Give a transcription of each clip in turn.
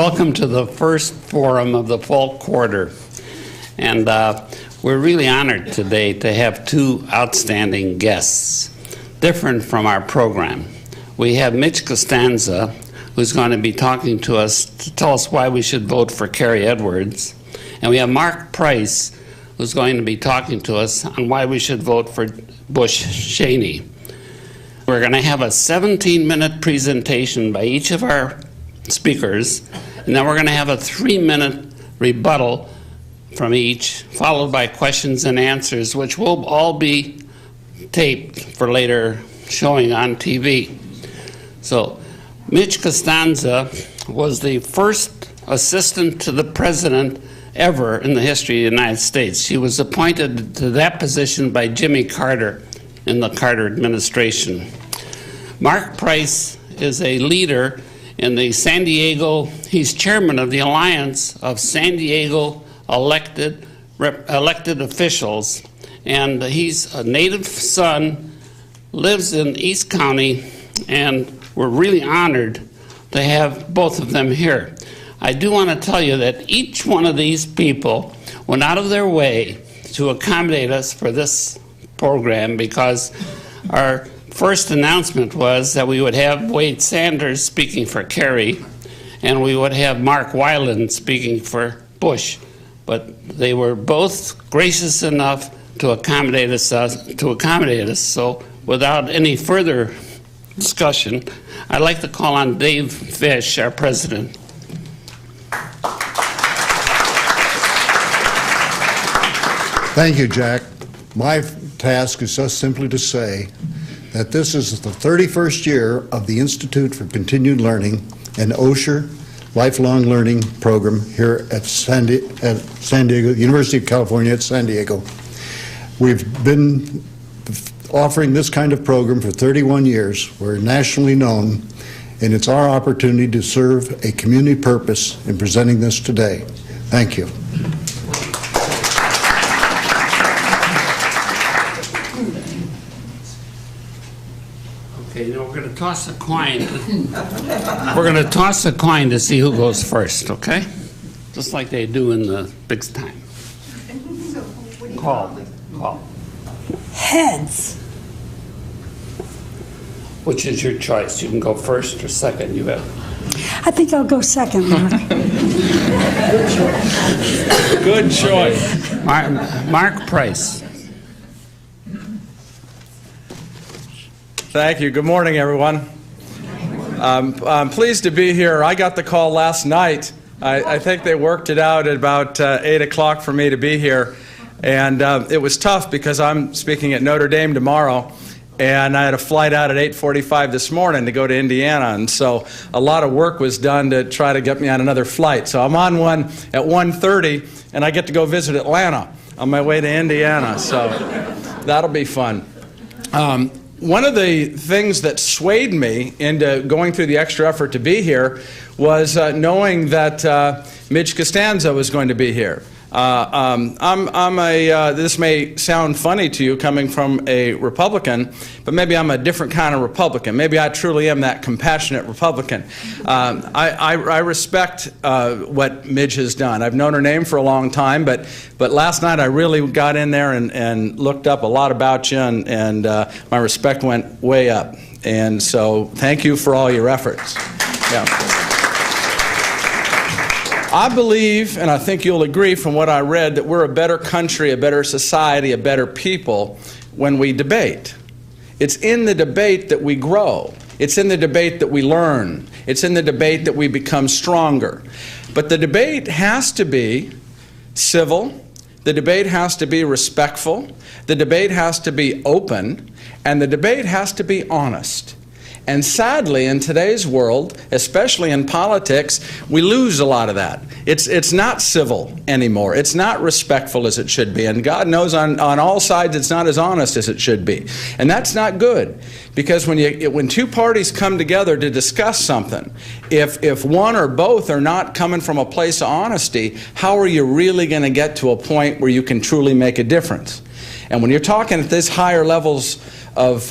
Welcome to the first forum of the fall quarter. And we're really honored today to have two outstanding guests, different from our program. We have Midge Costanza, who's going to be talking to us to tell us why we should vote for Carrie Edwards. And we have Mark Price, who's going to be talking to us on why we should vote for Bush Cheney. We're going to have a 17-minute presentation by each of our speakers, and then we're going to have a 3-minute rebuttal from each, followed by questions and answers, which will all be taped for later showing on TV. So, Midge Costanza was the first assistant to the president ever in the history of the United States. She was appointed to that position by Jimmy Carter in the Carter administration. Mark Price is a leader in the San Diego, he's chairman of the Alliance of San Diego elected officials, and he's a native son, lives in East County, and we're really honored to have both of them here. I do want to tell you that each one of these people went out of their way to accommodate us for this program, because our first announcement was that we would have Wade Sanders speaking for Kerry, and we would have Mark Weiland speaking for Bush. But they were both gracious enough to accommodate us. So without any further discussion, I'd like to call on Dave Fish, our president. Thank you, Jack. My task is just simply to say that this is the 31st year of the Institute for Continued Learning, an Osher lifelong learning program here at San Diego, University of California at San Diego. We've been offering this kind of program for 31 years. We're nationally known, and it's our opportunity to serve a community purpose in presenting this today. Thank you. Okay, now we're going to toss a coin. We're going to toss a coin to see who goes first, okay? Just like they do in the big time. Call. Heads. Which is your choice? You can go first or second. You have. I think I'll go second, Mark. Good choice. Mark Price. Thank you. Good morning, everyone. I'm pleased to be here. I got the call last night. I think they worked it out at about 8 o'clock for me to be here. And it was tough because I'm speaking at Notre Dame tomorrow, and I had a flight out at 8:45 this morning to go to Indiana. And so a lot of work was done to try to get me on another flight. So I'm on one at 1:30, and I get to go visit Atlanta on my way to Indiana. So that'll be fun. One of the things that swayed me into going through the extra effort to be here was knowing that Midge Costanza was going to be here. This may sound funny to you coming from a Republican, but maybe I'm a different kind of Republican. Maybe I truly am that compassionate Republican. I respect what Midge has done. I've known her name for a long time, but last night I really got in there and looked up a lot about you, and my respect went way up. And so thank you for all your efforts. Yeah. I believe, and I think you'll agree from what I read, that we're a better country, a better society, a better people when we debate. It's in the debate that we grow. It's in the debate that we learn. It's in the debate that we become stronger. But the debate has to be civil. The debate has to be respectful. The debate has to be open. And the debate has to be honest. And sadly, in today's world, especially in politics, we lose a lot of that. It's not civil anymore. It's not respectful as it should be. And God knows on all sides it's not as honest as it should be. And that's not good. Because when two parties come together to discuss something, if one or both are not coming from a place of honesty, how are you really going to get to a point where you can truly make a difference? And when you're talking at these higher levels of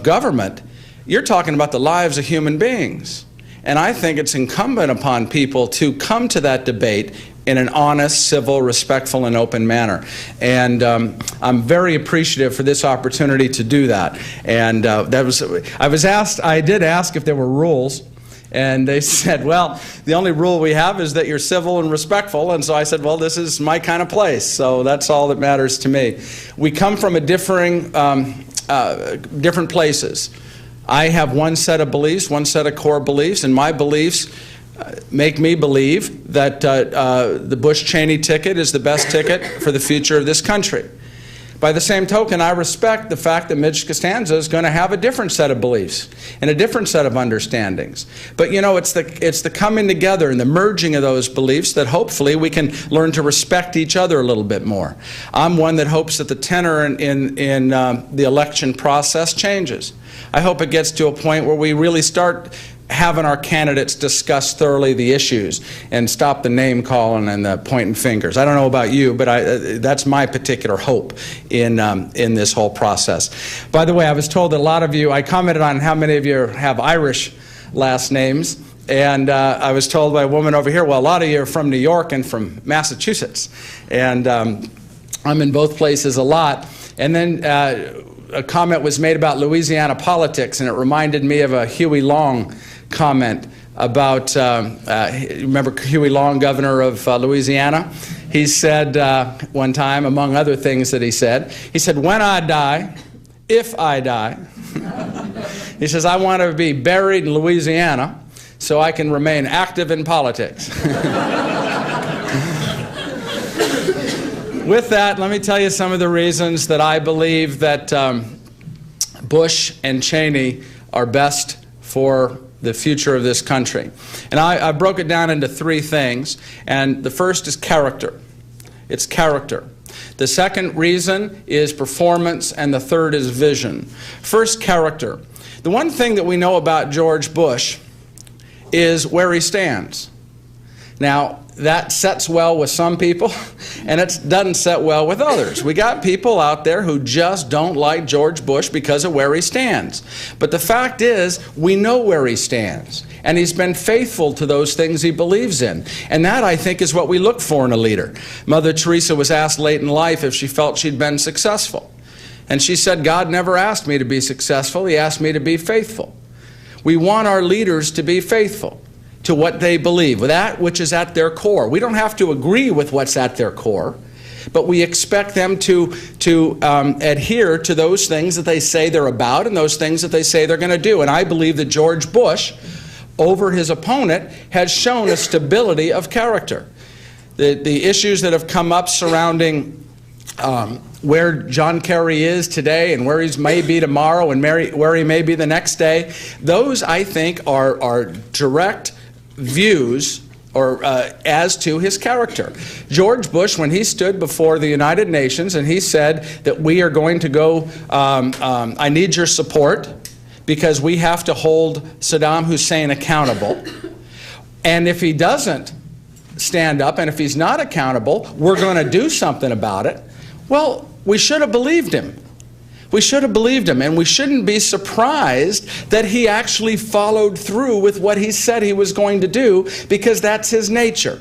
government, you're talking about the lives of human beings. And I think it's incumbent upon people to come to that debate in an honest, civil, respectful, and open manner. And I'm very appreciative for this opportunity to do that. And I did ask if there were rules. And they said, well, the only rule we have is that you're civil and respectful. And so I said, well, this is my kind of place. So that's all that matters to me. We come from different places. I have one set of beliefs, one set of core beliefs, and my beliefs make me believe that the Bush-Cheney ticket is the best ticket for the future of this country. By the same token, I respect the fact that Midge Costanza is going to have a different set of beliefs and a different set of understandings. But you know, it's the coming together and the merging of those beliefs that hopefully we can learn to respect each other a little bit more. I'm one that hopes that the tenor in the election process changes. I hope it gets to a point where we really start having our candidates discuss thoroughly the issues and stop the name calling and the pointing fingers. I don't know about you, but that's my particular hope in this whole process. By the way, I was told that a lot of you, I commented on how many of you have Irish last names, and I was told by a woman over here, well, a lot of you are from New York and from Massachusetts. And I'm in both places a lot. And then a comment was made about Louisiana politics, and it reminded me of a Huey Long comment about, remember Huey Long, governor of Louisiana? He said one time, among other things that he said, when I die, if I die, he says, I want to be buried in Louisiana so I can remain active in politics. With that, let me tell you some of the reasons that I believe that Bush and Cheney are best for the future of this country. And I broke it down into three things, and the first is character. It's character. The second reason is performance, and the third is vision. First, character. The one thing that we know about George Bush is where he stands. Now, that sets well with some people, and it doesn't set well with others. We got people out there who just don't like George Bush because of where he stands. But the fact is, we know where he stands, and he's been faithful to those things he believes in. And that, I think, is what we look for in a leader. Mother Teresa was asked late in life if she felt she'd been successful. And she said, God never asked me to be successful, He asked me to be faithful. We want our leaders to be faithful to what they believe, with that which is at their core. We don't have to agree with what's at their core, but we expect them to adhere to those things that they say they're about and those things that they say they're going to do. And I believe that George Bush, over his opponent, has shown a stability of character. The issues that have come up surrounding where John Kerry is today and where he may be tomorrow and where he may be the next day, those, I think, are direct views as to his character. George Bush, when he stood before the United Nations and he said that we are going to go, I need your support because we have to hold Saddam Hussein accountable. And if he doesn't stand up and if he's not accountable, we're going to do something about it. Well, we should have believed him. We should have believed him, and we shouldn't be surprised that he actually followed through with what he said he was going to do, because that's his nature.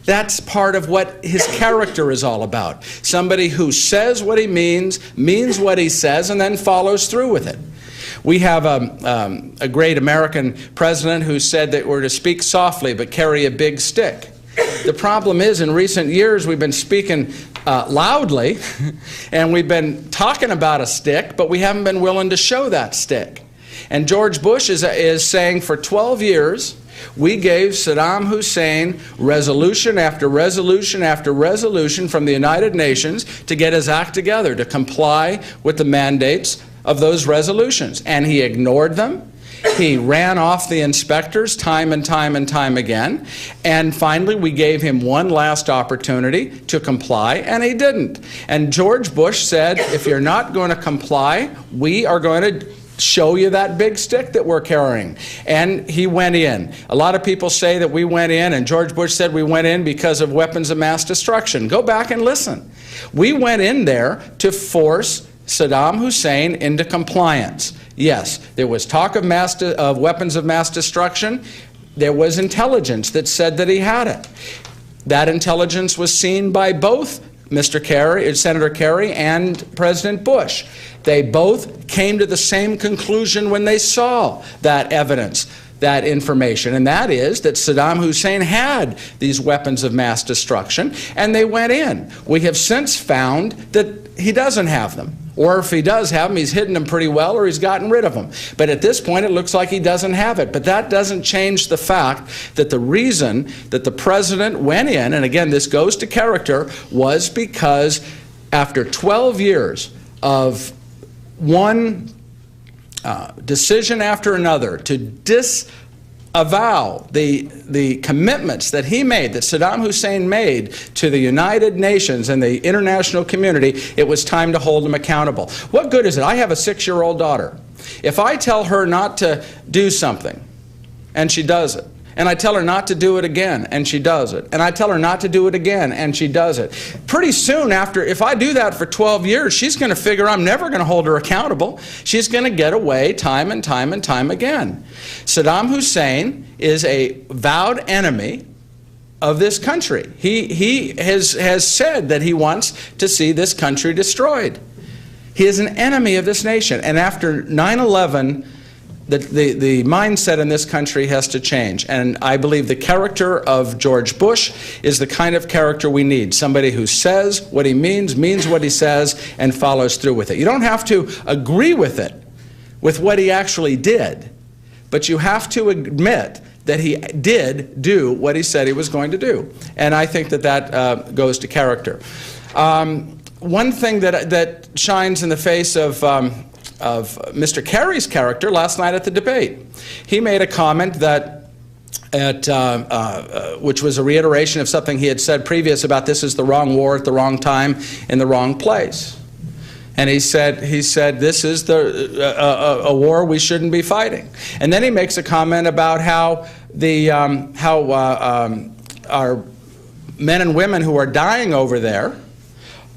That's part of what his character is all about. Somebody who says what he means what he says, and then follows through with it. We have a great American president who said that we're to speak softly but carry a big stick. The problem is, in recent years, we've been speaking loudly, and we've been talking about a stick, but we haven't been willing to show that stick. And George Bush is saying for 12 years, we gave Saddam Hussein resolution after resolution after resolution from the United Nations to get his act together, to comply with the mandates of those resolutions. And he ignored them. He ran off the inspectors time and time and time again. And finally, we gave him one last opportunity to comply, and he didn't. And George Bush said, if you're not going to comply, we are going to show you that big stick that we're carrying. And he went in. A lot of people say that we went in, and George Bush said we went in because of weapons of mass destruction. Go back and listen. We went in there to force Saddam Hussein into compliance. Yes, there was talk of weapons of mass destruction. there was intelligence that said that he had it. That intelligence was seen by both Mr. Kerry, Senator Kerry, and President Bush. They both came to the same conclusion when they saw that evidence, that information, and that is that Saddam Hussein had these weapons of mass destruction, and they went in. We have since found that he doesn't have them. Or if he does have them, he's hidden them pretty well, or he's gotten rid of them. But at this point, it looks like he doesn't have it. But that doesn't change the fact that the reason that the president went in, and again, this goes to character, was because after 12 years of one decision after another to disavow the commitments that he made, that Saddam Hussein made to the United Nations and the international community, it was time to hold him accountable. What good is it? I have a 6-year-old daughter. If I tell her not to do something, and she does it, and I tell her not to do it again, and she does it, and I tell her not to do it again, and she does it, pretty soon after, if I do that for 12 years, she's going to figure I'm never going to hold her accountable. She's going to get away time and time and time again. Saddam Hussein is a vowed enemy of this country. He has said that he wants to see this country destroyed. He is an enemy of this nation. And after 9/11, the mindset in this country has to change. And I believe the character of George Bush is the kind of character we need. Somebody who says what he means what he says, and follows through with it. You don't have to agree with it, with what he actually did, but you have to admit that he did do what he said he was going to do. And I think that goes to character. One thing that shines in the face of Mr. Kerry's character last night at the debate. He made a comment that, which was a reiteration of something he had said previous about this is the wrong war at the wrong time in the wrong place. And he said this is a war we shouldn't be fighting. And then he makes a comment about how our men and women who are dying over there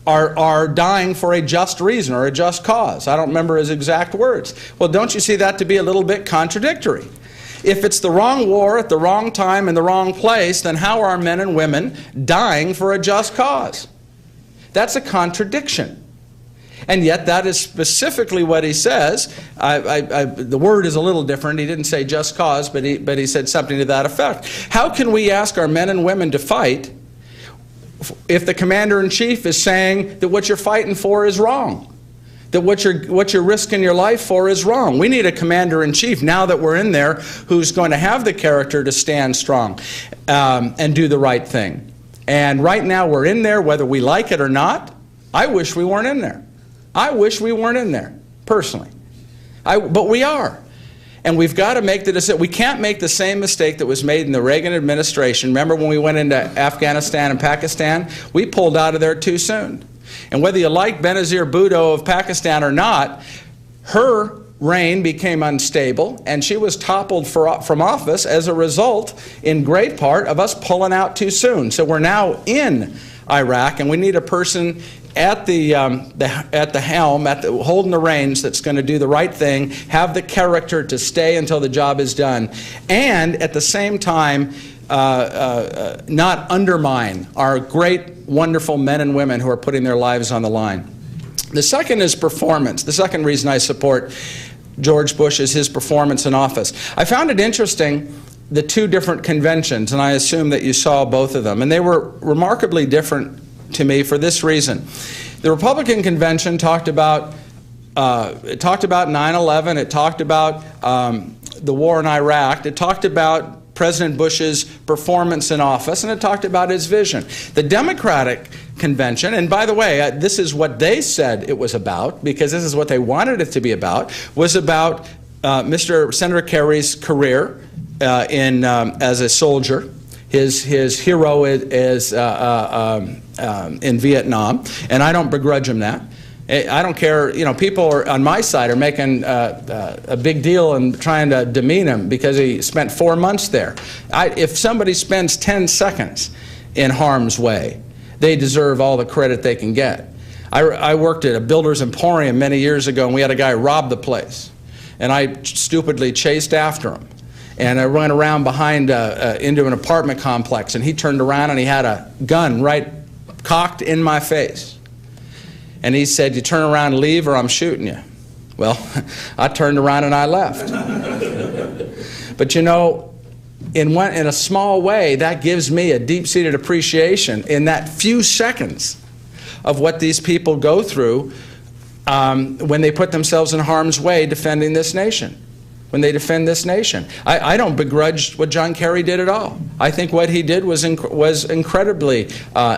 are dying for a just reason or a just cause. I don't remember his exact words. Well, don't you see that to be a little bit contradictory? If it's the wrong war at the wrong time in the wrong place, then how are men and women dying for a just cause? That's a contradiction. And yet that is specifically what he says. The word is a little different. He didn't say just cause, but he said something to that effect. How can we ask our men and women to fight if the commander-in-chief is saying that what you're fighting for is wrong, that what you're risking your life for is wrong? We need a commander-in-chief, now that we're in there, who's going to have the character to stand strong and do the right thing. And right now we're in there, whether we like it or not. I wish we weren't in there. I wish we weren't in there, personally. But we are. And we've got to make the decision. We can't make the same mistake that was made in the Reagan administration. Remember when we went into Afghanistan and Pakistan? We pulled out of there too soon. And whether you like Benazir Bhutto of Pakistan or not, her reign became unstable, and she was toppled from office as a result, in great part, of us pulling out too soon. So we're now in Iraq, and we need a person at the helm, holding the reins, that's going to do the right thing, have the character to stay until the job is done, and at the same time not undermine our great, wonderful men and women who are putting their lives on the line. The second is performance. The second reason I support George Bush is his performance in office. I found it interesting, the two different conventions, and I assume that you saw both of them, and they were remarkably different to me for this reason. The Republican convention talked about 9/11, it talked about the war in Iraq, it talked about President Bush's performance in office, and it talked about his vision. The Democratic convention, and by the way, this is what they said it was about, because this is what they wanted it to be about, was about Senator Kerry's career as a soldier, his hero is in Vietnam, and I don't begrudge him that. I don't care, people on my side are making a big deal and trying to demean him because he spent 4 months there. If somebody spends 10 seconds in harm's way, they deserve all the credit they can get. I worked at a builder's emporium many years ago, and we had a guy rob the place, and I stupidly chased after him. And I went around behind into an apartment complex, and he turned around and he had a gun right cocked in my face. And he said, "You turn around and leave or I'm shooting you." Well, I turned around and I left. But you know, in a small way, that gives me a deep-seated appreciation in that few seconds of what these people go through when they put themselves in harm's way defending this nation. When they defend this nation. I don't begrudge what John Kerry did at all. I think what he did was incredibly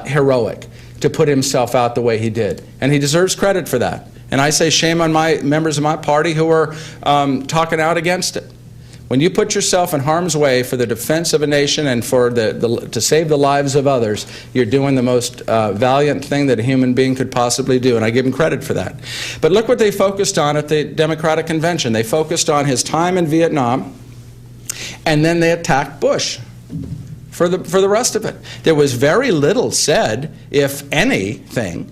heroic to put himself out the way he did. And he deserves credit for that. And I say shame on my members of my party who are talking out against it. When you put yourself in harm's way for the defense of a nation and for to save the lives of others, you're doing the most valiant thing that a human being could possibly do, and I give him credit for that. But look what they focused on at the Democratic Convention. They focused on his time in Vietnam, and then they attacked Bush for the rest of it. There was very little said, if anything,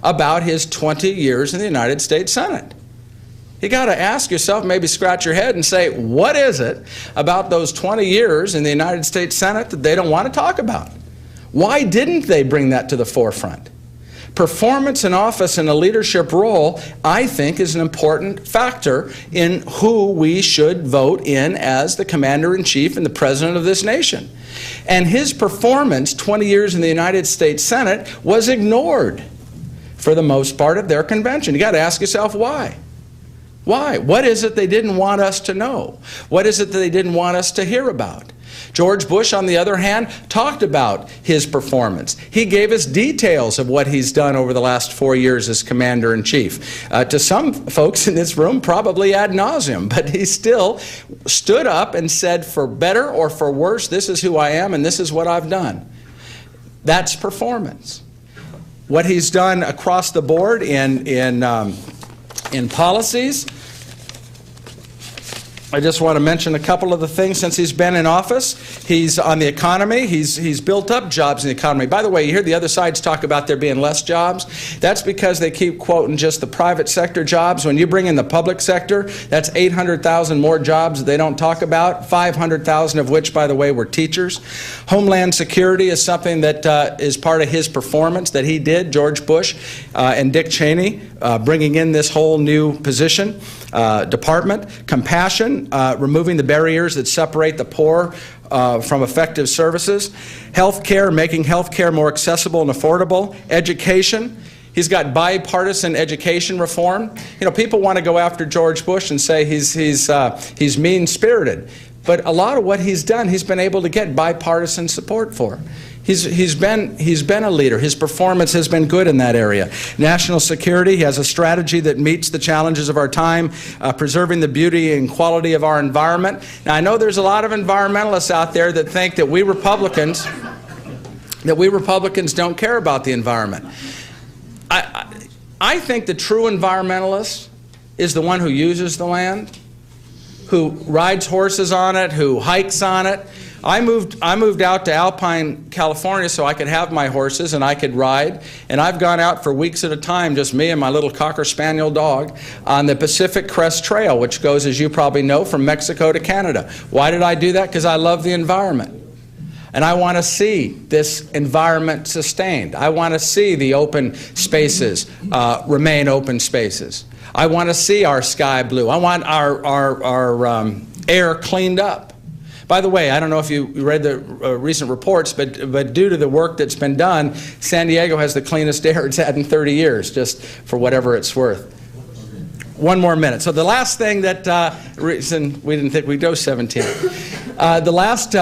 about his 20 years in the United States Senate. You got to ask yourself, maybe scratch your head and say, what is it about those 20 years in the United States Senate that they don't want to talk about? Why didn't they bring that to the forefront? Performance in office in a leadership role, I think, is an important factor in who we should vote in as the commander-in-chief and the president of this nation. And his performance, 20 years in the United States Senate, was ignored for the most part of their convention. You got to ask yourself why. Why? What is it they didn't want us to know? What is it that they didn't want us to hear about? George Bush, on the other hand, talked about his performance. He gave us details of what he's done over the last 4 years as commander-in-chief. To some folks in this room, probably ad nauseum, but he still stood up and said, for better or for worse, this is who I am and this is what I've done. That's performance. What he's done across the board in policies, I just want to mention a couple of the things since he's been in office. He's on the economy. He's built up jobs in the economy. By the way, you hear the other sides talk about there being less jobs. That's because they keep quoting just the private sector jobs. When you bring in the public sector, that's 800,000 more jobs that they don't talk about, 500,000 of which, by the way, were teachers. Homeland Security is something that is part of his performance that he did, George Bush and Dick Cheney, bringing in this whole new position. Department. Compassion, removing the barriers that separate the poor from effective services. Healthcare, making healthcare more accessible and affordable. Education. He's got bipartisan education reform. You know, people want to go after George Bush and say he's mean-spirited. But a lot of what he's done, he's been able to get bipartisan support for. He's been a leader. His performance has been good in that area. National security, he has a strategy that meets the challenges of our time, preserving the beauty and quality of our environment. Now, I know there's a lot of environmentalists out there that think that we Republicans don't care about the environment. I think the true environmentalist is the one who uses the land, who rides horses on it, who hikes on it. I moved out to Alpine, California so I could have my horses and I could ride. And I've gone out for weeks at a time, just me and my little Cocker Spaniel dog, on the Pacific Crest Trail, which goes, as you probably know, from Mexico to Canada. Why did I do that? Because I love the environment. And I want to see this environment sustained. I want to see the open spaces remain open spaces. I want to see our sky blue. I want our air cleaned up. By the way, I don't know if you read the recent reports, but due to the work that's been done, San Diego has the cleanest air it's had in 30 years, just for whatever it's worth. One more minute. So the last thing reason we didn't think we'd go 17. The last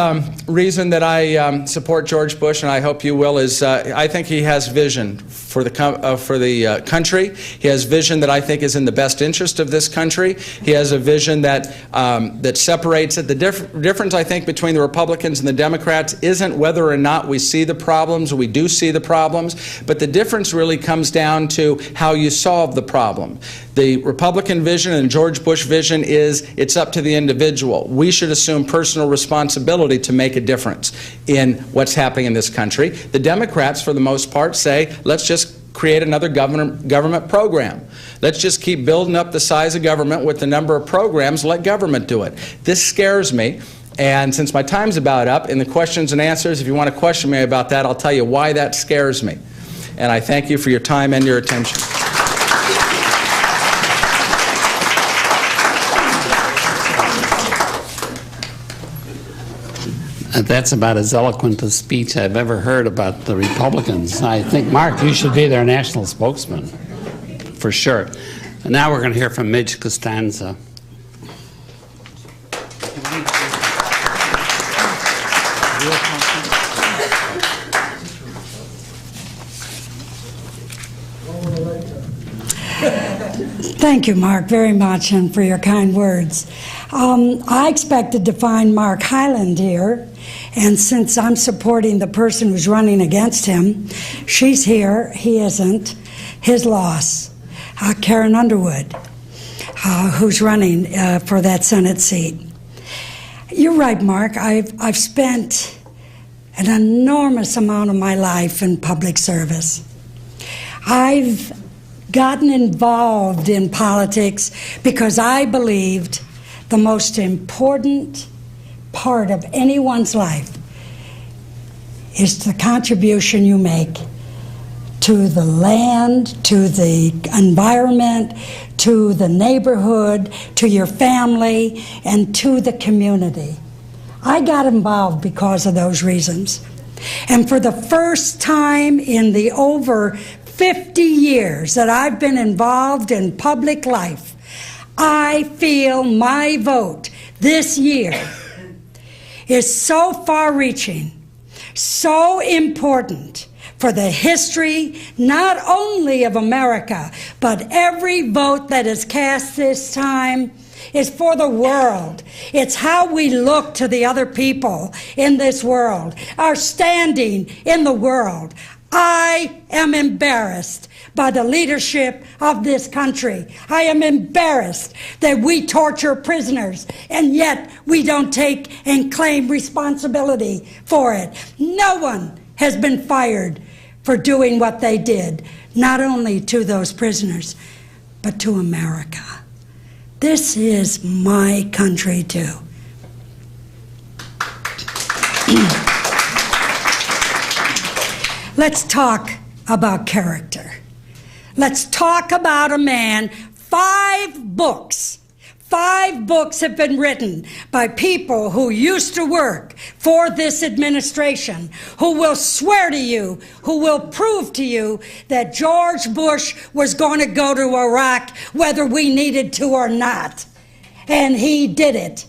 reason that I support George Bush, and I hope you will, is I think he has vision for the country. He has vision that I think is in the best interest of this country. He has a vision that separates it. The difference, I think, between the Republicans and the Democrats isn't whether or not we see the problems. We do see the problems, but the difference really comes down to how you solve the problem. The Republican vision and George Bush vision is it's up to the individual. We should assume personal responsibility to make a difference in what's happening in this country. The Democrats, for the most part, say, let's just create another government program. Let's just keep building up the size of government with the number of programs, let government do it. This scares me. And since my time's about up, in the questions and answers, if you want to question me about that, I'll tell you why that scares me. And I thank you for your time and your attention. That's about as eloquent a speech I've ever heard about the Republicans. I think, Mark, you should be their national spokesman, for sure. And now we're going to hear from Midge Costanza. Thank you, Mark, very much, and for your kind words. I expected to find Mark Hyland here, and since I'm supporting the person who's running against him, she's here, he isn't. His loss. Karen Underwood, who's running for that Senate seat. You're right, Mark. I've spent an enormous amount of my life in public service. I've gotten involved in politics because I believed the most important part of anyone's life is the contribution you make to the land, to the environment, to the neighborhood, to your family, and to the community. I got involved because of those reasons. And for the first time in the over 50 years that I've been involved in public life, I feel my vote this year is so far-reaching, so important for the history not only of America, but every vote that is cast this time is for the world. It's how we look to the other people in this world, our standing in the world. I am embarrassed by the leadership of this country. I am embarrassed that we torture prisoners and yet we don't take and claim responsibility for it. No one has been fired for doing what they did, not only to those prisoners, but to America. This is my country too. Let's talk about character. Let's talk about a man. 5 books have been written by people who used to work for this administration, who will swear to you, who will prove to you that George Bush was going to go to Iraq whether we needed to or not. And he did it.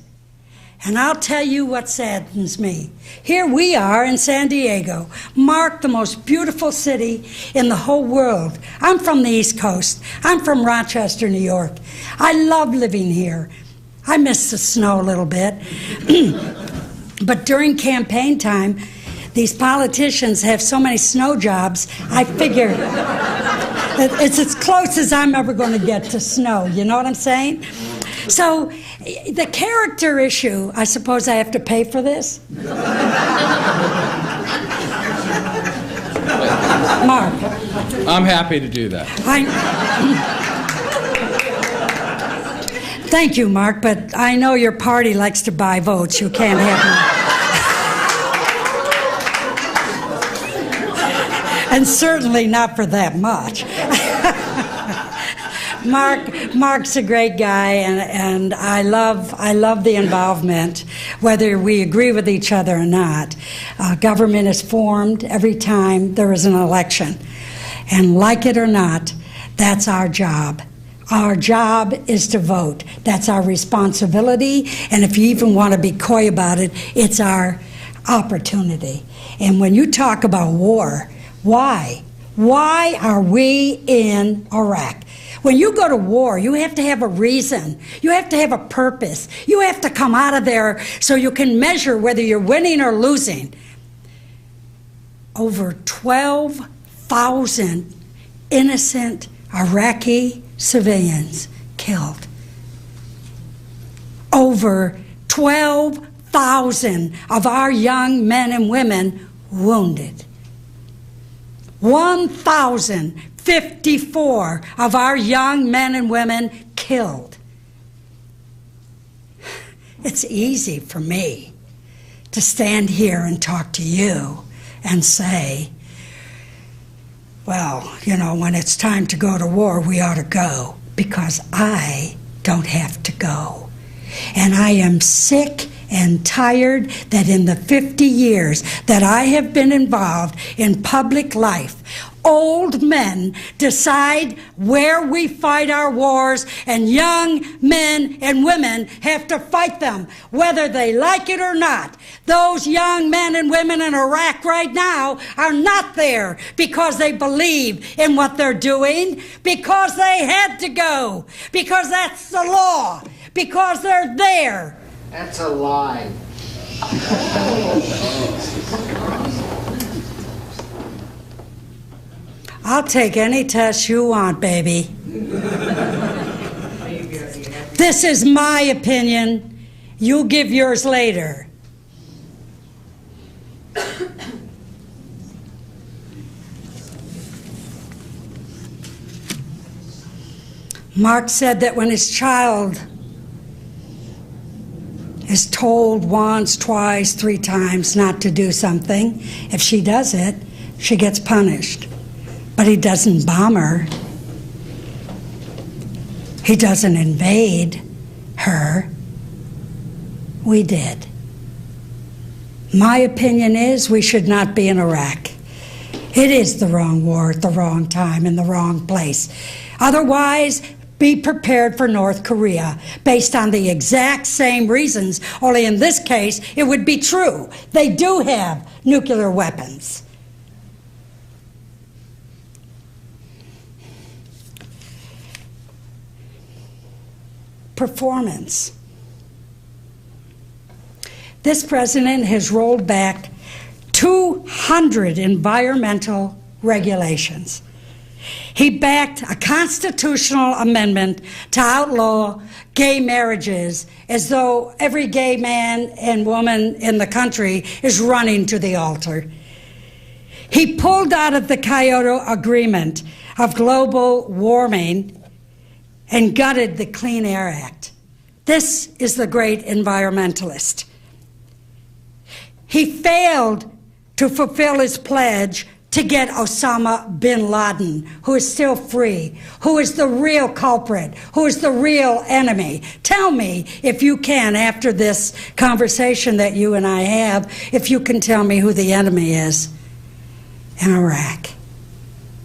And I'll tell you what saddens me. Here we are in San Diego, marked the most beautiful city in the whole world. I'm from the East Coast. I'm from Rochester, New York. I love living here. I miss the snow a little bit. But during campaign time, these politicians have so many snow jobs, I figure it's as close as I'm ever going to get to snow. You know what I'm saying? So the character issue, I suppose I have to pay for this? Mark. I'm happy to do that. Thank you, Mark, but I know your party likes to buy votes. You can't have me. And certainly not for that much. Mark's a great guy, and I love the involvement, whether we agree with each other or not. Government is formed every time there is an election, and like it or not, that's our job. Our job is to vote. That's our responsibility, and if you even want to be coy about it, it's our opportunity. And when you talk about war, why? Why are we in Iraq? When you go to war, you have to have a reason. You have to have a purpose. You have to come out of there so you can measure whether you're winning or losing. Over 12,000 innocent Iraqi civilians killed. Over 12,000 of our young men and women wounded. 1,054 of our young men and women killed. It's easy for me to stand here and talk to you and say, well, you know, when it's time to go to war, we ought to go, because I don't have to go. And I am sick and tired that in the 50 years that I have been involved in public life, old men decide where we fight our wars, and young men and women have to fight them, whether they like it or not. Those young men and women in Iraq right now are not there because they believe in what they're doing, because they had to go, because that's the law, because they're there. That's a lie. I'll take any test you want, baby. This is my opinion. You give yours later. Mark said that when his child is told once, twice, 3 times not to do something, if she does it, she gets punished. But he doesn't bomb her. He doesn't invade her. We did. My opinion is we should not be in Iraq. It is the wrong war at the wrong time in the wrong place. Otherwise, be prepared for North Korea based on the exact same reasons, only in this case it would be true. They do have nuclear weapons. Performance. This president has rolled back 200 environmental regulations. He backed a constitutional amendment to outlaw gay marriages as though every gay man and woman in the country is running to the altar. He pulled out of the Kyoto Agreement of global warming and gutted the Clean Air Act. This is the great environmentalist. He failed to fulfill his pledge to get Osama bin Laden, who is still free, who is the real culprit, who is the real enemy. Tell me, if you can, after this conversation that you and I have, if you can tell me who the enemy is in Iraq.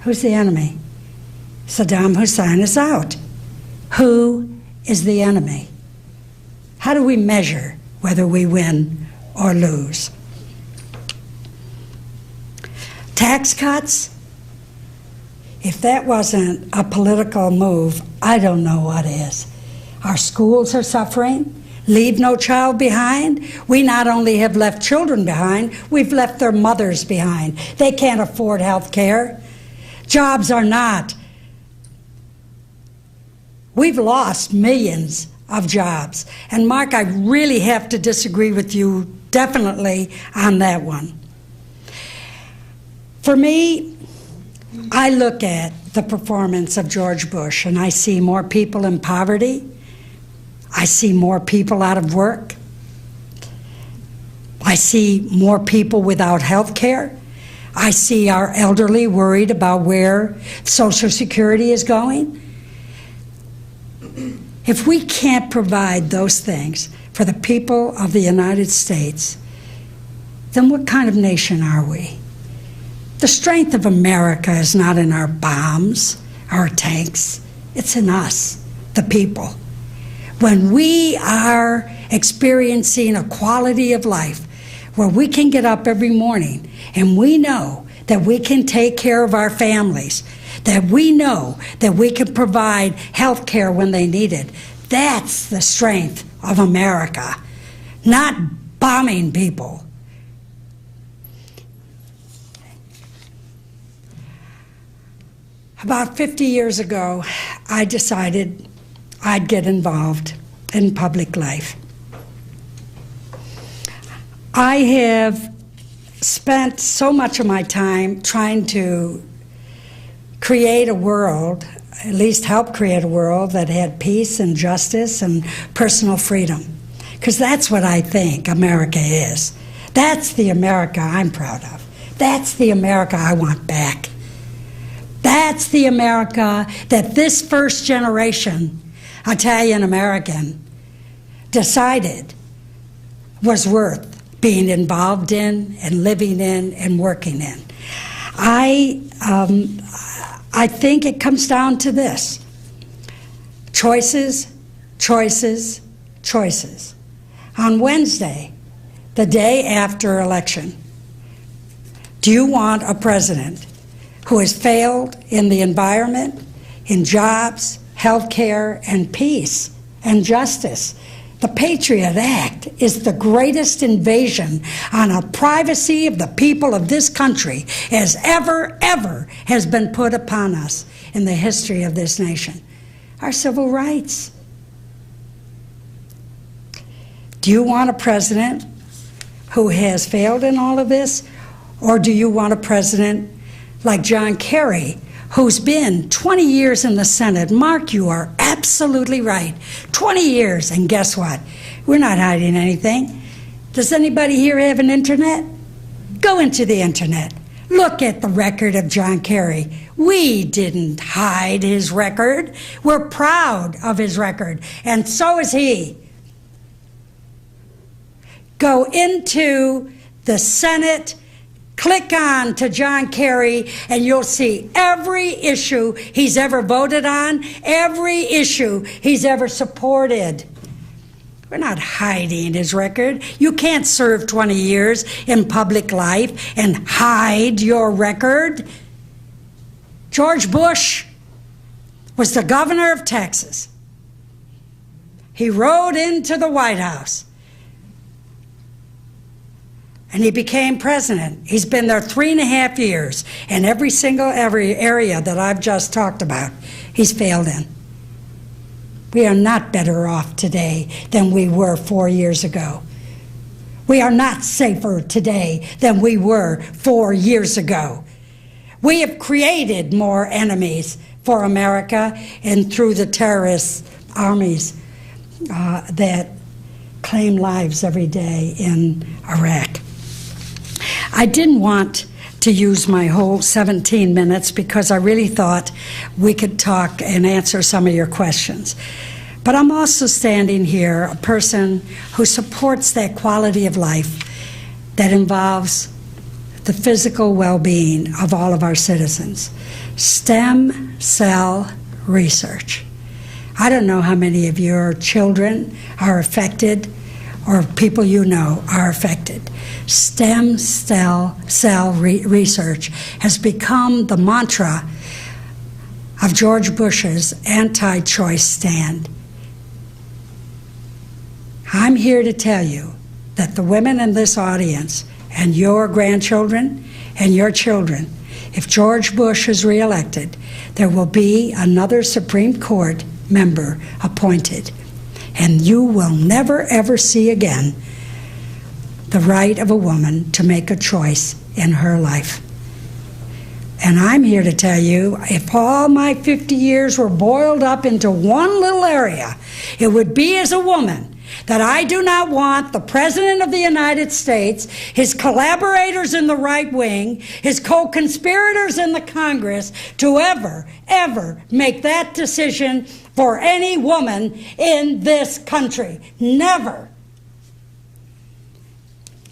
Who's the enemy? Saddam Hussein is out. Who is the enemy? How do we measure whether we win or lose? Tax cuts? If that wasn't a political move, I don't know what is. Our schools are suffering. Leave no child behind. We not only have left children behind, we've left their mothers behind. They can't afford health care. Jobs are not. We've lost millions of jobs. And Mark, I really have to disagree with you definitely on that one. For me, I look at the performance of George Bush and I see more people in poverty. I see more people out of work. I see more people without health care. I see our elderly worried about where Social Security is going. If we can't provide those things for the people of the United States, then what kind of nation are we? The strength of America is not in our bombs, our tanks. It's in us, the people. When we are experiencing a quality of life where we can get up every morning and we know that we can take care of our families, that we know that we can provide health care when they need it, that's the strength of America, not bombing people. About 50 years ago, I decided I'd get involved in public life. I have spent so much of my time trying to create a world, at least help create a world that had peace and justice and personal freedom. Because that's what I think America is. That's the America I'm proud of. That's the America I want back. That's the America that this first generation Italian American decided was worth being involved in and living in and working in. I think it comes down to this: choices, choices, choices. On Wednesday, the day after election, do you want a president who has failed in the environment, in jobs, health care, and peace and justice? The Patriot Act is the greatest invasion on the privacy of the people of this country as ever has been put upon us in the history of this nation. Our civil rights. Do you want a president who has failed in all of this? Or do you want a president like John Kerry, who's been 20 years in the Senate? Mark, you are absolutely right. 20 years, and guess what? We're not hiding anything. Does anybody here have an internet? Go into the internet. Look at the record of John Kerry. We didn't hide his record. We're proud of his record, and so is he. Go into the Senate, click on to John Kerry, and you'll see every issue he's ever voted on, every issue he's ever supported. We're not hiding his record. You can't serve 20 years in public life and hide your record. George Bush was the governor of Texas. He rode into the White House, and he became president. He's been there 3.5 years, and every area that I've just talked about, he's failed in. We are not better off today than we were 4 years ago. We are not safer today than we were 4 years ago. We have created more enemies for America and through the terrorist armies that claim lives every day in Iraq. I didn't want to use my whole 17 minutes because I really thought we could talk and answer some of your questions. But I'm also standing here, a person who supports that quality of life that involves the physical well-being of all of our citizens. Stem cell research. I don't know how many of your children are affected or people you know are affected. Stem cell research has become the mantra of George Bush's anti-choice stand. I'm here to tell you that the women in this audience and your grandchildren and your children, if George Bush is reelected, there will be another Supreme Court member appointed, and you will never ever see again the right of a woman to make a choice in her life. And I'm here to tell you, if all my 50 years were boiled up into one little area, it would be as a woman that I do not want the President of the United States, his collaborators in the right wing, his co-conspirators in the Congress, to ever make that decision for any woman in this country. Never.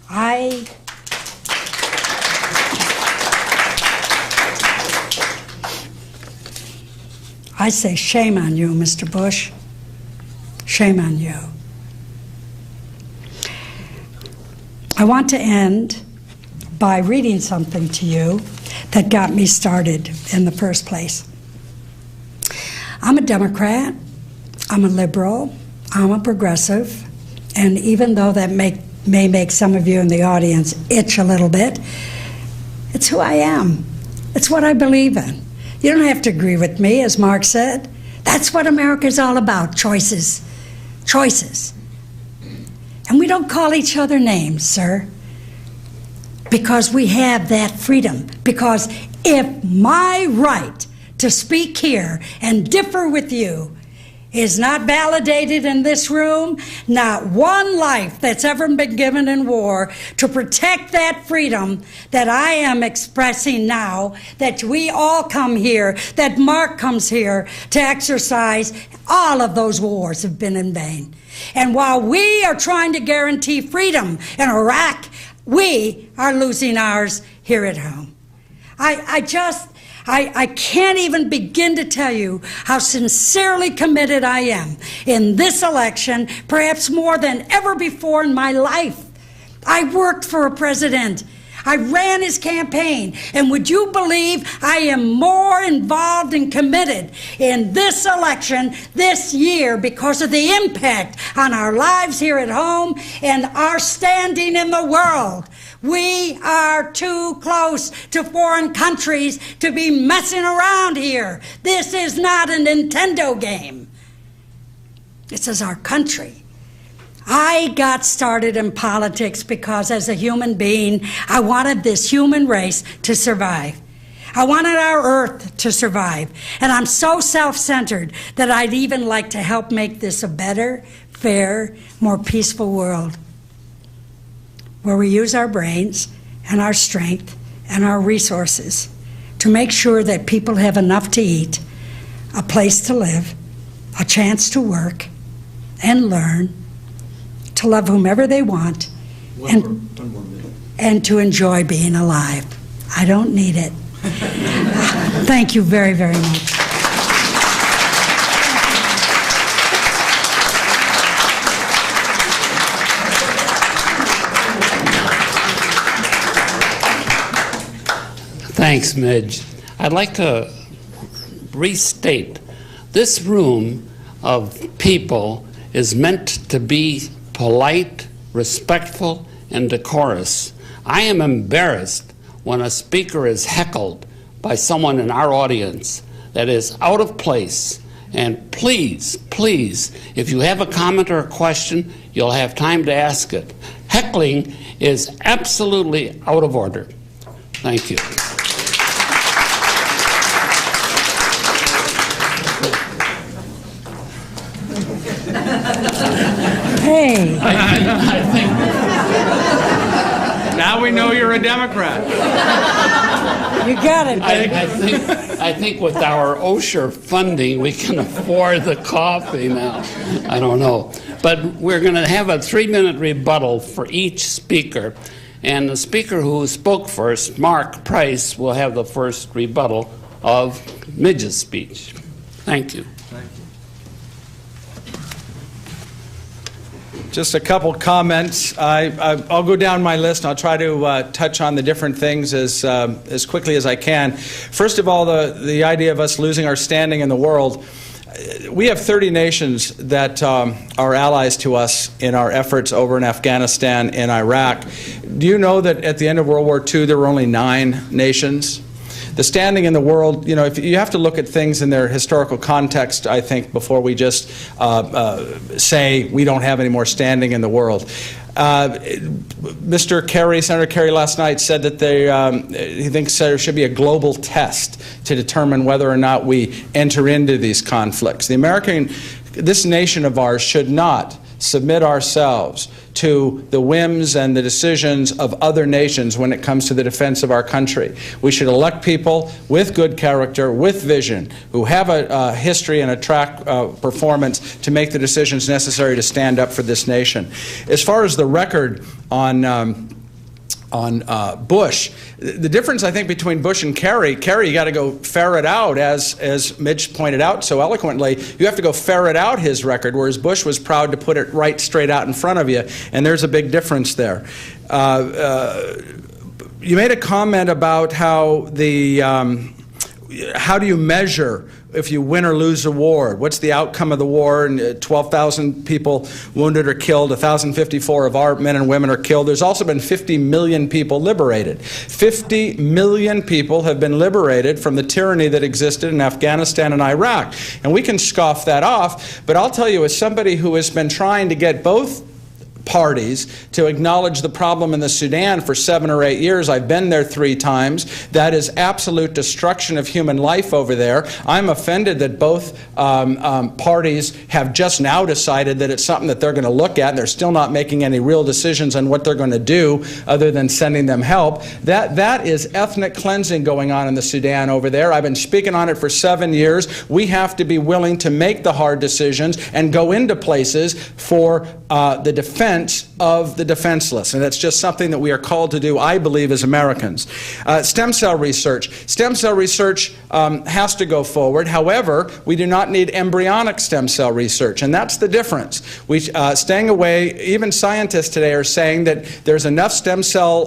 I say shame on you, Mr. Bush. Shame on you. I want to end by reading something to you that got me started in the first place. I'm a Democrat, I'm a liberal, I'm a progressive, and even though that may make some of you in the audience itch a little bit, it's who I am. It's what I believe in. You don't have to agree with me, as Mark said. That's what America's all about, choices. Choices. And we don't call each other names, sir, because we have that freedom. Because if my right to speak here and differ with you is not validated in this room. Not one life that's ever been given in war to protect that freedom that I am expressing now, that we all come here, that Mark comes here to exercise. All of those wars have been in vain. And while we are trying to guarantee freedom in Iraq, we are losing ours here at home. I can't even begin to tell you how sincerely committed I am in this election, perhaps more than ever before in my life. I worked for a president. I ran his campaign. And would you believe I am more involved and committed in this election this year because of the impact on our lives here at home and our standing in the world. We are too close to foreign countries to be messing around here. This is not a Nintendo game. This is our country. I got started in politics because as a human being, I wanted this human race to survive. I wanted our earth to survive. And I'm so self-centered that I'd even like to help make this a better, fair, more peaceful world, where we use our brains and our strength and our resources to make sure that people have enough to eat, a place to live, a chance to work and learn, to love whomever they want, and to enjoy being alive. I don't need it. Thank you very, very much. Thanks, Midge. I'd like to restate, this room of people is meant to be polite, respectful, and decorous. I am embarrassed when a speaker is heckled by someone in our audience that is out of place. And please, please, if you have a comment or a question, you'll have time to ask it. Heckling is absolutely out of order. Thank you. Hey. I think Now we know you're a Democrat. You got it, baby. I think with our Osher funding, we can afford the coffee now. I don't know. But we're going to have a 3-minute rebuttal for each speaker. And the speaker who spoke first, Mark Price, will have the first rebuttal of Midge's speech. Thank you. Just a couple comments. I'll go down my list and I'll try to touch on the different things as quickly as I can. First of all, the idea of us losing our standing in the world. We have 30 nations that are allies to us in our efforts over in Afghanistan and Iraq. Do you know that at the end of World War II there were only 9 nations? The standing in the world, you know, if you have to look at things in their historical context, I think, before we just say we don't have any more standing in the world. Mr. Kerry, Senator Kerry last night said that he thinks there should be a global test to determine whether or not we enter into these conflicts. This nation of ours should not submit ourselves to the whims and the decisions of other nations when it comes to the defense of our country. We should elect people with good character, with vision, who have a history and a track performance to make the decisions necessary to stand up for this nation. As far as the record on Bush, the difference I think between Bush and Kerry, you got to go ferret out, as Midge pointed out so eloquently, you have to go ferret out his record, whereas Bush was proud to put it right straight out in front of you, and there's a big difference there. You made a comment about how how do you measure if you win or lose a war? What's the outcome of the war? And 12,000 people wounded or killed, 1,054 of our men and women are killed. There's also been 50 million people liberated. 50 million people have been liberated from the tyranny that existed in Afghanistan and Iraq. And we can scoff that off, but I'll tell you, as somebody who has been trying to get both parties to acknowledge the problem in the Sudan for 7 or 8 years. I've been there 3 times. That is absolute destruction of human life over there. I'm offended that both parties have just now decided that it's something that they're going to look at, and they're still not making any real decisions on what they're going to do other than sending them help. That is ethnic cleansing going on in the Sudan over there. I've been speaking on it for 7 years. We have to be willing to make the hard decisions and go into places for the defense of the defenseless. And that's just something that we are called to do, I believe, as Americans. Stem cell research. Stem cell research has to go forward. However, we do not need embryonic stem cell research, and that's the difference. Staying away, even scientists today are saying that there's enough stem cell,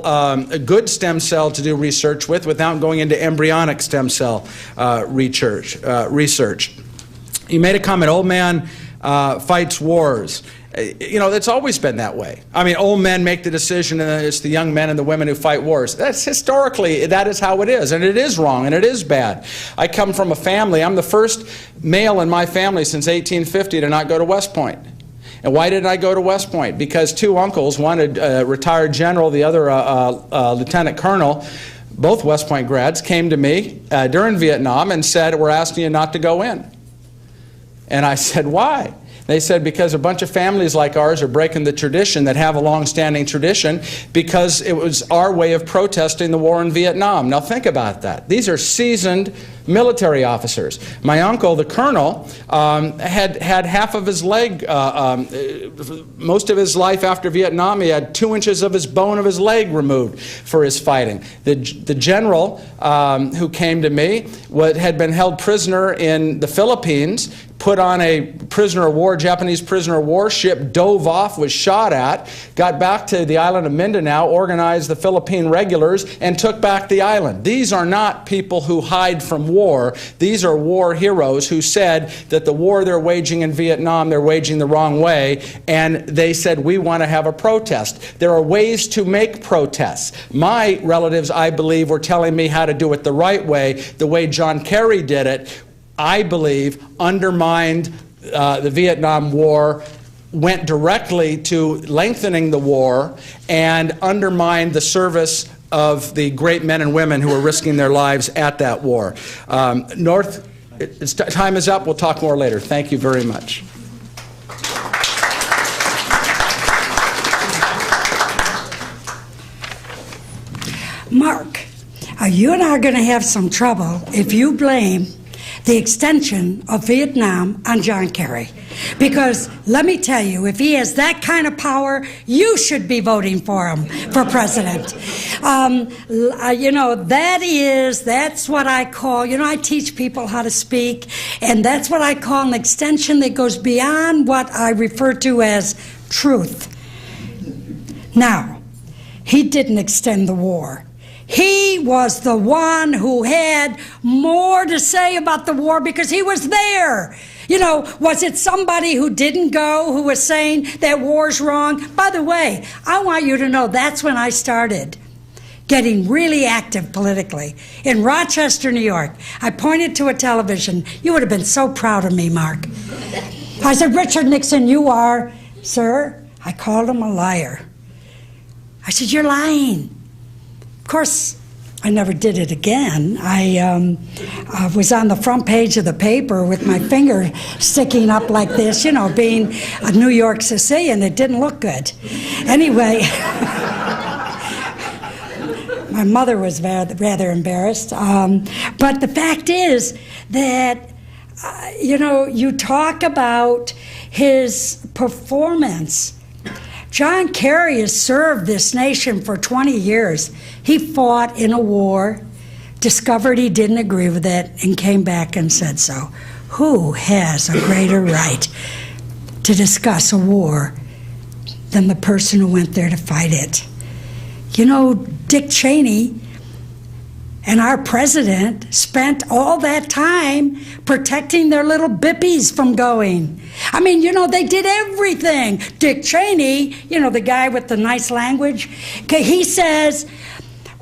good stem cell to do research with without going into embryonic stem cell research. You made a comment, old man fights wars. You know, it's always been that way. I mean, old men make the decision, and it's the young men and the women who fight wars. That's historically, that is how it is, and it is wrong, and it is bad. I come from a family, I'm the first male in my family since 1850 to not go to West Point. And why did I go to West Point? Because 2 uncles, one a retired general, the other a lieutenant colonel, both West Point grads, came to me during Vietnam and said, "We're asking you not to go in." And I said, "Why?" They said, because a bunch of families like ours are breaking the tradition that have a long-standing tradition because it was our way of protesting the war in Vietnam. Now think about that. These are seasoned military officers. My uncle, the colonel, had half of his leg, most of his life after Vietnam. He had 2 inches of his bone of his leg removed for his fighting. The general who came to me had been held prisoner in the Philippines, put on a prisoner of war, Japanese prisoner of war ship, dove off, was shot at, got back to the island of Mindanao, organized the Philippine regulars, and took back the island. These are not people who hide from war. These are war heroes who said that the war they're waging in Vietnam, they're waging the wrong way, and they said, we want to have a protest. There are ways to make protests. My relatives, I believe, were telling me how to do it the right way, the way John Kerry did it. I believe undermined the Vietnam War, went directly to lengthening the war, and undermined the service of the great men and women who were risking their lives at that war. Time is up. We'll talk more later. Thank you very much. Mark, you and I are going to have some trouble if you blame the extension of Vietnam on John Kerry. Because let me tell you, if he has that kind of power, you should be voting for him for president. You know, that's what I call, you know, I teach people how to speak, and that's what I call an extension that goes beyond what I refer to as truth. Now, he didn't extend the war. He was the one who had more to say about the war because he was there. You know, was it somebody who didn't go who was saying that war's wrong? By the way, I want you to know that's when I started getting really active politically. In Rochester, New York, I pointed to a television. You would have been so proud of me, Mark. I said, Richard Nixon, you are, sir. I called him a liar. I said, you're lying. Of course, I never did it again. I was on the front page of the paper with my finger sticking up like this, you know, being a New York Sicilian. It didn't look good. Anyway, my mother was rather embarrassed. But the fact is that, you know, you talk about his performance. John Kerry has served this nation for 20 years. He fought in a war, discovered he didn't agree with it, and came back and said so. Who has a greater right to discuss a war than the person who went there to fight it? You know, Dick Cheney and our president spent all that time protecting their little bippies from going. I mean, you know, they did everything. Dick Cheney, you know, the guy with the nice language, he says,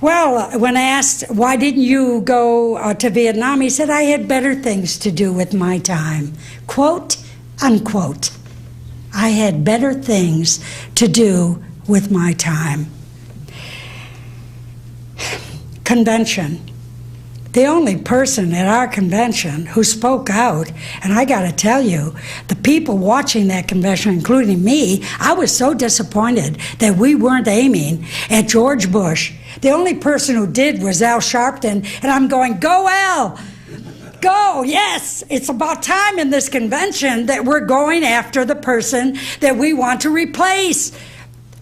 well, when asked, why didn't you go to Vietnam, he said, I had better things to do with my time. Quote, unquote. I had better things to do with my time. Convention. The only person at our convention who spoke out, and I got to tell you, the people watching that convention, including me, I was so disappointed that we weren't aiming at George Bush. The only person who did was Al Sharpton, and I'm going, go Al! Go, yes! It's about time in this convention that we're going after the person that we want to replace.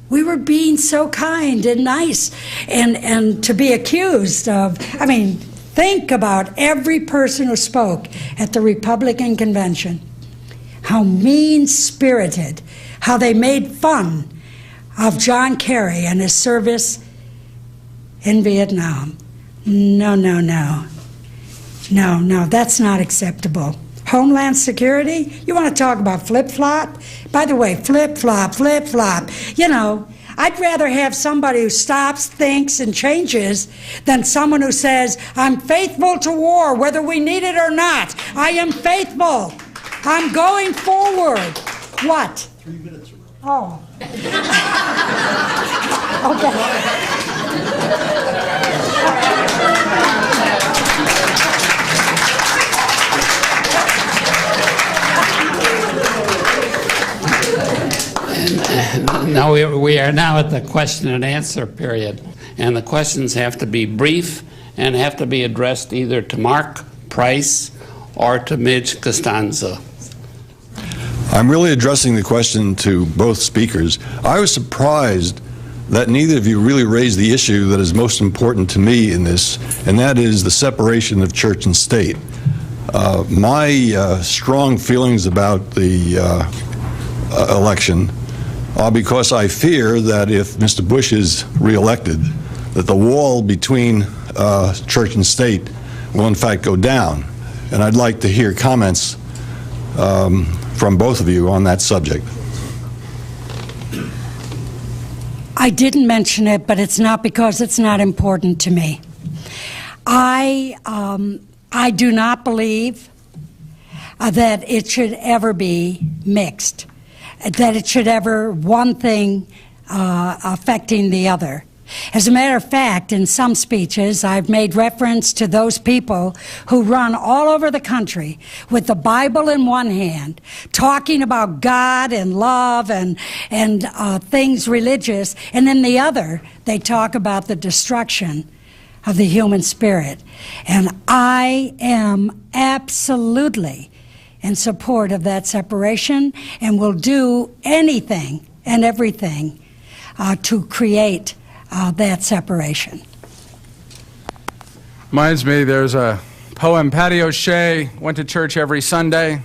We were being so kind and nice, and to be accused of, think about every person who spoke at the Republican convention. How mean-spirited, how they made fun of John Kerry and his service in Vietnam. No, no, no. No, that's not acceptable. Homeland Security? You want to talk about flip-flop? By the way, flip-flop, flip-flop. You know, I'd rather have somebody who stops, thinks, and changes than someone who says, I'm faithful to war, whether we need it or not. I am faithful. I'm going forward. What? 3 minutes. Oh. Okay. Now we are now at the question and answer period, and the questions have to be brief and have to be addressed either to Mark Price or to Midge Costanza. I'm really addressing the question to both speakers. I was surprised that neither of you really raised the issue that is most important to me in this, and that is the separation of church and state. My strong feelings about the election are because I fear that if Mr. Bush is reelected, that the wall between church and state will in fact go down. And I'd like to hear comments from both of you on that subject. I didn't mention it, but it's not because it's not important to me. I do not believe that it should ever be mixed, that it should ever one thing affecting the other. As a matter of fact, in some speeches, I've made reference to those people who run all over the country with the Bible in one hand, talking about God and love and things religious, and in the other, they talk about the destruction of the human spirit. And I am absolutely in support of that separation and will do anything and everything to create that separation. Reminds me, there's a poem, Patty O'Shea went to church every Sunday,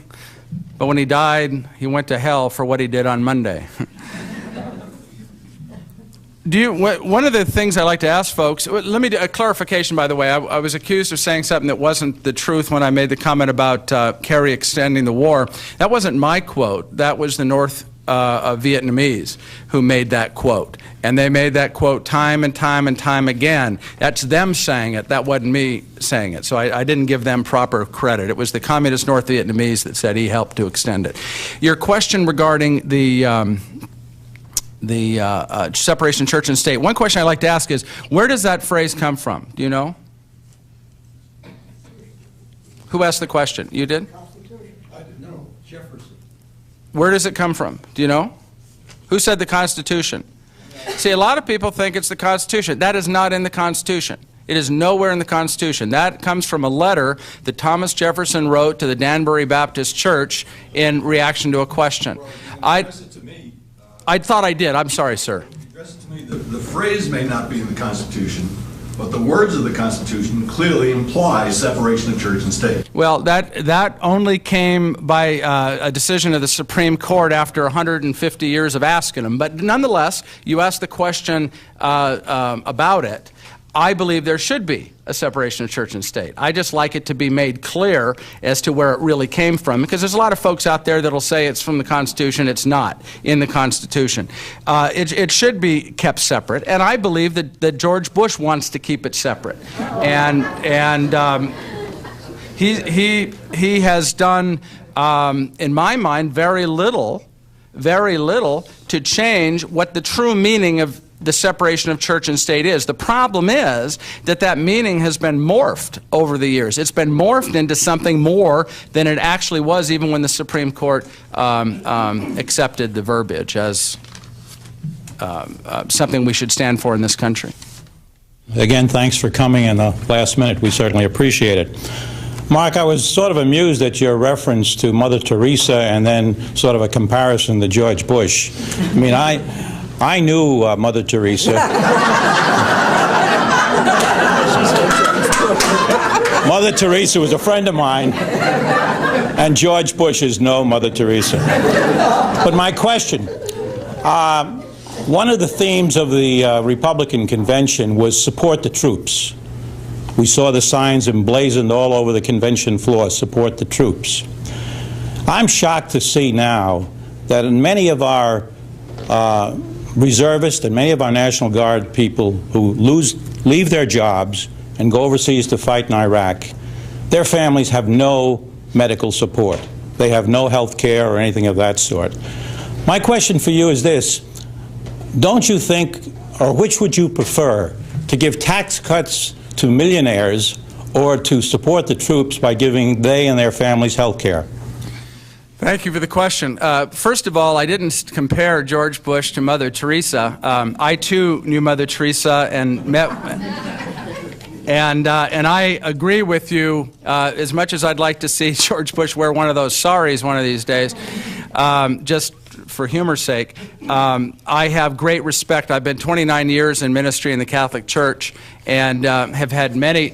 but when he died, he went to hell for what he did on Monday. One of the things I like to ask folks, let me do a clarification, by the way. I was accused of saying something that wasn't the truth when I made the comment about Kerry extending the war. That wasn't my quote. That was the North Vietnamese who made that quote. And they made that quote time and time and time again. That's them saying it. That wasn't me saying it. So I didn't give them proper credit. It was the communist North Vietnamese that said he helped to extend it. Your question regarding the separation of church and state. One question I like to ask is, where does that phrase come from? Do you know? Who asked the question? You did? I didn't know. Jefferson. Where does it come from? Do you know? Who said the Constitution? See, a lot of people think it's the Constitution. That is not in the Constitution. It is nowhere in the Constitution. That comes from a letter that Thomas Jefferson wrote to the Danbury Baptist Church in reaction to a question. I thought I did. I'm sorry, sir. Address it to me. The phrase may not be in the Constitution, but the words of the Constitution clearly imply separation of church and state. Well, that only came by a decision of the Supreme Court after 150 years of asking them. But nonetheless, you asked the question about it. I believe there should be a separation of church and state. I just like it to be made clear as to where it really came from, because there's a lot of folks out there that'll say it's from the Constitution. It's not in the Constitution. It should be kept separate, and I believe that George Bush wants to keep it separate. And he has done, in my mind, very little very little to change what the true meaning of the separation of church and state is. The problem is that that meaning has been morphed over the years. It's been morphed into something more than it actually was, even when the Supreme Court accepted the verbiage as something we should stand for in this country. Again, thanks for coming in the last minute. We certainly appreciate it. Mark, I was sort of amused at your reference to Mother Teresa and then sort of a comparison to George Bush. I mean, I knew Mother Teresa. Mother Teresa was a friend of mine, and George Bush is no Mother Teresa. But my question, one of the themes of the Republican convention was support the troops. We saw the signs emblazoned all over the convention floor, support the troops. I'm shocked to see now that in many of our reservists and many of our National Guard people who leave their jobs and go overseas to fight in Iraq, their families have no medical support. They have no health care or anything of that sort. My question for you is this: don't you think, or which would you prefer, to give tax cuts to millionaires or to support the troops by giving they and their families health care? Thank you for the question. First of all, I didn't compare George Bush to Mother Teresa. I too knew Mother Teresa and met, and I agree with you. As much as I'd like to see George Bush wear one of those saris one of these days, just for humor's sake, I have great respect. I've been 29 years in ministry in the Catholic Church and have had many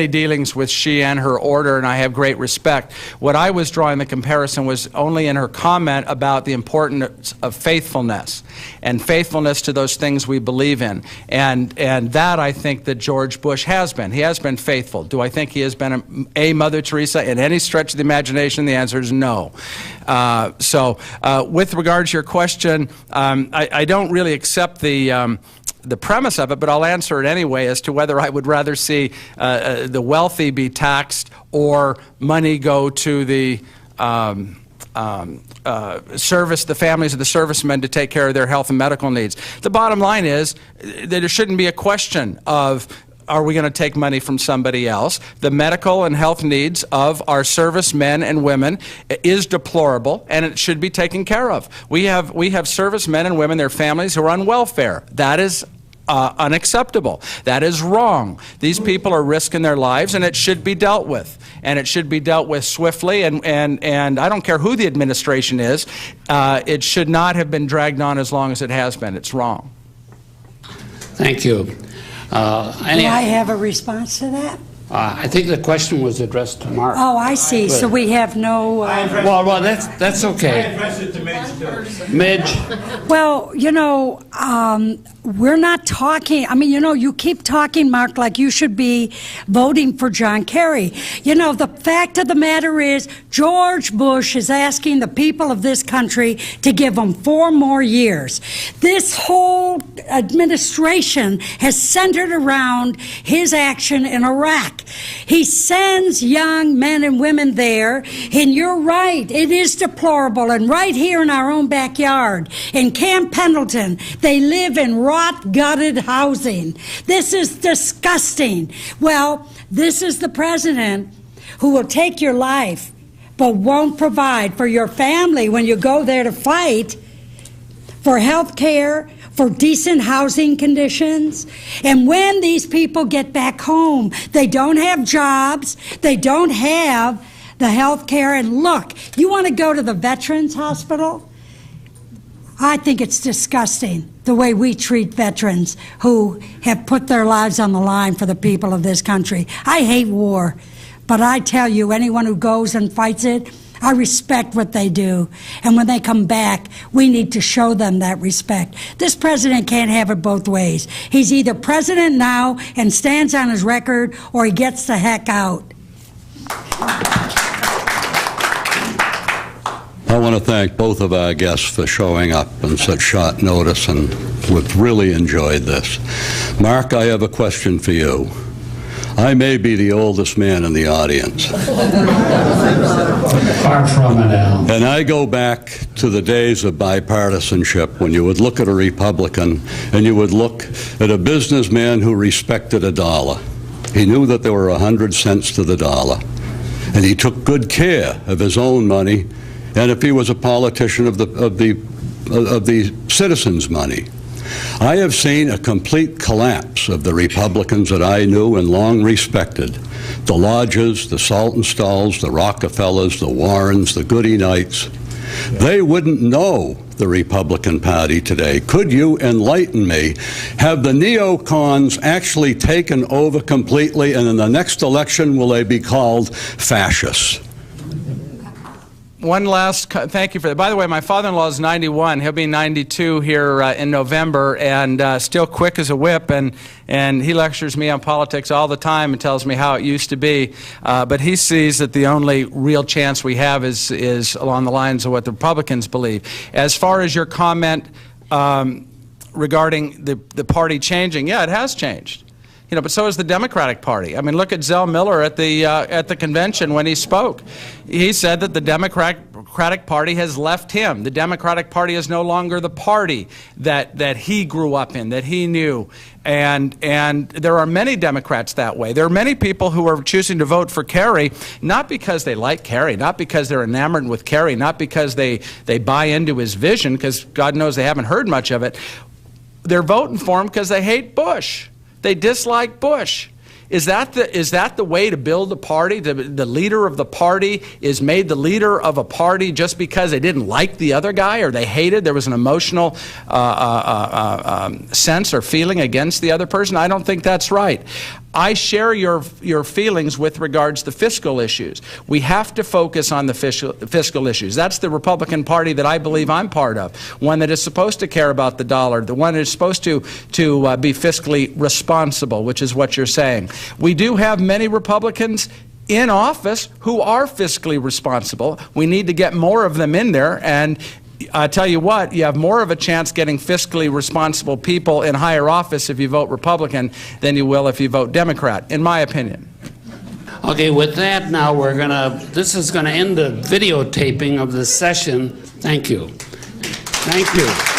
dealings with she and her order, and I have great respect. What I was drawing the comparison was only in her comment about the importance of faithfulness and faithfulness to those things we believe in. And that I think that George Bush has been. He has been faithful. Do I think he has been a Mother Teresa in any stretch of the imagination? The answer is no. So with regard to your question, I don't really accept the premise of it, but I'll answer it anyway as to whether I would rather see the wealthy be taxed or money go to the the families of the servicemen to take care of their health and medical needs. The bottom line is that there shouldn't be a question of, are we going to take money from somebody else? The medical and health needs of our servicemen and women is deplorable, and it should be taken care of. We have servicemen and women, their families, who are on welfare. That is unacceptable. That is wrong. These people are risking their lives, and it should be dealt with. And it should be dealt with swiftly, and I don't care who the administration is, it should not have been dragged on as long as it has been. It's wrong. Thank you. Do I have a response to that? I think the question was addressed to Mark. Oh, I see. So we have no... Well, that's okay. I addressed it to Midge, too. Midge? Well, you know, we're not talking... I mean, you know, you keep talking, Mark, like you should be voting for John Kerry. You know, the fact of the matter is George Bush is asking the people of this country to give him 4 more years. This whole administration has centered around his action in Iraq. He sends young men and women there, and you're right, it is deplorable. And right here in our own backyard, in Camp Pendleton, they live in rot-gutted housing. This is disgusting. Well, this is the president who will take your life, but won't provide for your family when you go there to fight, for health care, for decent housing conditions. And when these people get back home, they don't have jobs, they don't have the health care. And look, you want to go to the Veterans Hospital? I think it's disgusting the way we treat veterans who have put their lives on the line for the people of this country. I hate war, but I tell you, anyone who goes and fights it, I respect what they do. And when they come back, we need to show them that respect. This president can't have it both ways. He's either president now and stands on his record, or he gets the heck out. I want to thank both of our guests for showing up on such short notice, and we've really enjoyed this. Mark, I have a question for you. I may be the oldest man in the audience. Far from it, Al. And I go back to the days of bipartisanship when you would look at a Republican and you would look at a businessman who respected a dollar. He knew that there were 100 cents to the dollar. And he took good care of his own money, and if he was a politician, of the citizens' money. I have seen a complete collapse of the Republicans that I knew and long respected. The Lodges, the Saltonstalls, the Rockefellers, the Warrens, the Goody Knights. They wouldn't know the Republican Party today. Could you enlighten me? Have the neocons actually taken over completely, and in the next election will they be called fascists? One last, thank you for that. By the way, my father-in-law is 91. He'll be 92 here in November, and still quick as a whip, and he lectures me on politics all the time and tells me how it used to be. But he sees that the only real chance we have is along the lines of what the Republicans believe. As far as your comment regarding the party changing, yeah, it has changed. You know, but so has the Democratic Party. I mean, look at Zell Miller at the convention when he spoke. He said that the Democratic Party has left him. The Democratic Party is no longer the party that he grew up in, that he knew. And there are many Democrats that way. There are many people who are choosing to vote for Kerry, not because they like Kerry, not because they're enamored with Kerry, not because they buy into his vision, because God knows they haven't heard much of it. They're voting for him because they hate Bush. They dislike Bush. Is that the way to build a party? The leader of the party is made the leader of a party just because they didn't like the other guy or they hated? There was an emotional sense or feeling against the other person? I don't think that's right. I share your feelings with regards to fiscal issues. We have to focus on the fiscal issues. That's the Republican Party that I believe I'm part of, one that is supposed to care about the dollar, the one that is supposed to be fiscally responsible, which is what you're saying. We do have many Republicans in office who are fiscally responsible. We need to get more of them in there, and I tell you what, you have more of a chance getting fiscally responsible people in higher office if you vote Republican than you will if you vote Democrat, in my opinion. Okay, with that now this is gonna end the videotaping of the session. Thank you. Thank you.